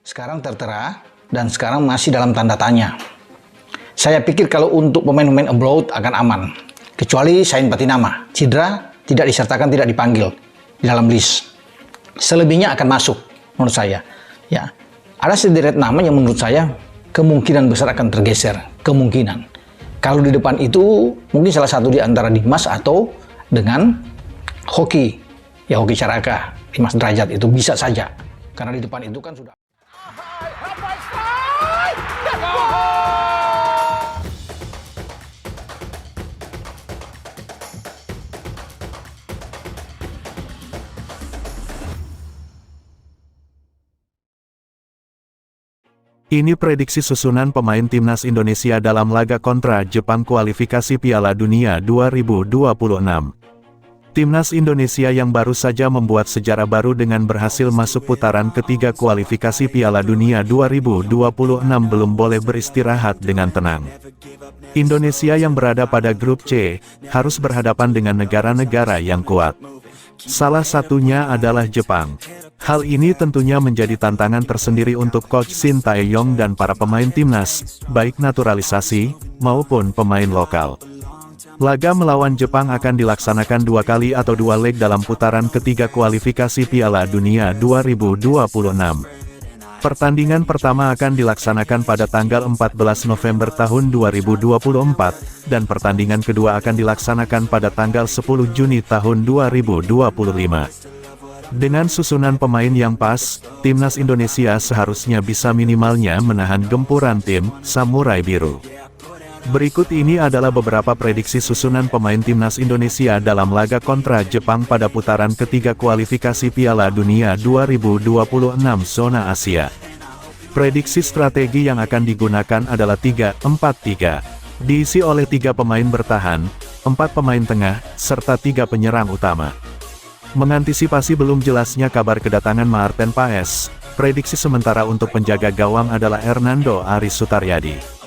Sekarang tertera dan sekarang masih dalam tanda tanya. Saya pikir kalau untuk pemain-pemain abroad akan aman, kecuali Sain Patinama, cedera, tidak disertakan, tidak dipanggil di dalam list. Selebihnya akan masuk menurut saya. Ya, ada sederet nama yang menurut saya kemungkinan besar akan tergeser, kemungkinan. Kalau di depan itu mungkin salah satu di antara Dimas atau dengan Hoki, ya Hoki Caraka, Dimas Derajat itu bisa saja. Karena di depan itu kan sudah. Ini prediksi susunan pemain timnas Indonesia dalam laga kontra Jepang kualifikasi Piala Dunia 2026. Timnas Indonesia yang baru saja membuat sejarah baru dengan berhasil masuk putaran ketiga kualifikasi Piala Dunia 2026 belum boleh beristirahat dengan tenang. Indonesia yang berada pada grup C, harus berhadapan dengan negara-negara yang kuat. Salah satunya adalah Jepang. Hal ini tentunya menjadi tantangan tersendiri untuk Coach Shin Tae-yong dan para pemain timnas, baik naturalisasi, maupun pemain lokal. Laga melawan Jepang akan dilaksanakan 2 kali atau 2 leg dalam putaran ketiga kualifikasi Piala Dunia 2026. Pertandingan pertama akan dilaksanakan pada tanggal 14 November tahun 2024, dan pertandingan kedua akan dilaksanakan pada tanggal 10 Juni tahun 2025. Dengan susunan pemain yang pas, timnas Indonesia seharusnya bisa minimalnya menahan gempuran tim Samurai Biru. Berikut ini adalah beberapa prediksi susunan pemain timnas Indonesia dalam laga kontra Jepang pada putaran ketiga kualifikasi Piala Dunia 2026 zona Asia. Prediksi strategi yang akan digunakan adalah 3-4-3, diisi oleh 3 pemain bertahan, 4 pemain tengah, serta 3 penyerang utama. Mengantisipasi belum jelasnya kabar kedatangan Maarten Paes, prediksi sementara untuk penjaga gawang adalah Hernando Aris Sutaryadi.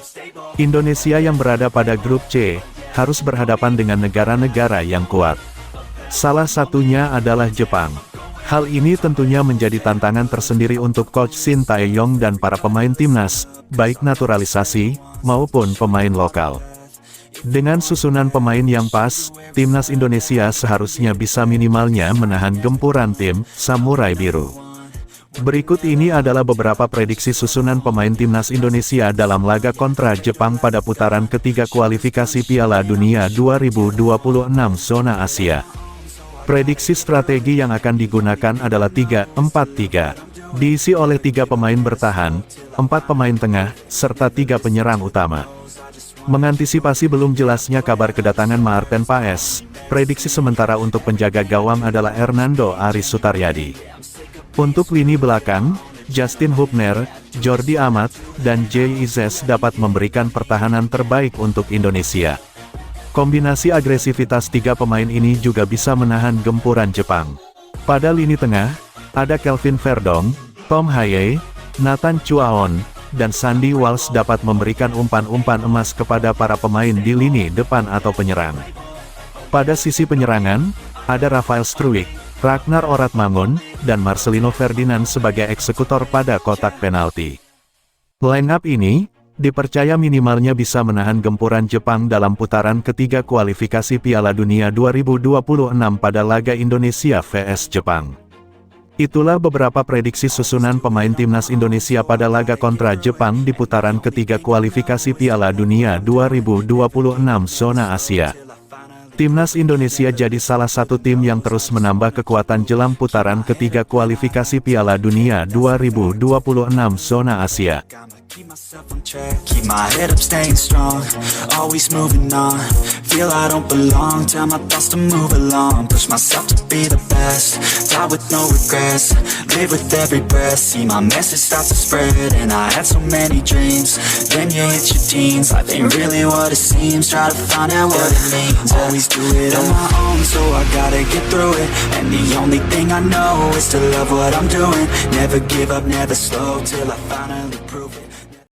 Indonesia yang berada pada grup C, harus berhadapan dengan negara-negara yang kuat. Salah satunya adalah Jepang. Hal ini tentunya menjadi tantangan tersendiri untuk Coach Shin Tae-yong dan para pemain timnas, baik naturalisasi, maupun pemain lokal. Dengan susunan pemain yang pas, timnas Indonesia seharusnya bisa minimalnya menahan gempuran tim Samurai Biru. Berikut ini adalah beberapa prediksi susunan pemain timnas Indonesia dalam laga kontra Jepang pada putaran ketiga kualifikasi Piala Dunia 2026 zona Asia. Prediksi strategi yang akan digunakan adalah 3-4-3, diisi oleh 3 pemain bertahan, 4 pemain tengah, serta 3 penyerang utama. Mengantisipasi belum jelasnya kabar kedatangan Maarten Paes, prediksi sementara untuk penjaga gawang adalah Hernando Aris Sutaryadi. Untuk lini belakang, Justin Hubner, Jordi Amat, dan Jay Izes dapat memberikan pertahanan terbaik untuk Indonesia. Kombinasi agresivitas 3 pemain ini juga bisa menahan gempuran Jepang. Pada lini tengah, ada Kelvin Verdong, Tom Haye, Nathan Chuaon, dan Sandy Walsh dapat memberikan umpan-umpan emas kepada para pemain di lini depan atau penyerang. Pada sisi penyerangan, ada Rafael Struijk, Ragnar Oratmangun, dan Marcelino Ferdinand sebagai eksekutor pada kotak penalti. Line up ini dipercaya minimalnya bisa menahan gempuran Jepang dalam putaran ketiga kualifikasi Piala Dunia 2026 pada laga Indonesia vs Jepang. Itulah beberapa prediksi susunan pemain timnas Indonesia pada laga kontra Jepang di putaran ketiga kualifikasi Piala Dunia 2026 zona Asia. Timnas Indonesia jadi salah satu tim yang terus menambah kekuatan jelang putaran ketiga kualifikasi Piala Dunia 2026 zona Asia. Keep myself on track, keep my head up staying strong, always moving on, feel I don't belong, tell my thoughts to move along, push myself to be the best, die with no regrets, live with every breath, see my message start to spread, and I had so many dreams, then you hit your teens, life ain't really what it seems, try to find out what it means, always do it on my own, so I gotta get through it, and the only thing I know is to love what I'm doing, never give up, never slow, till I finally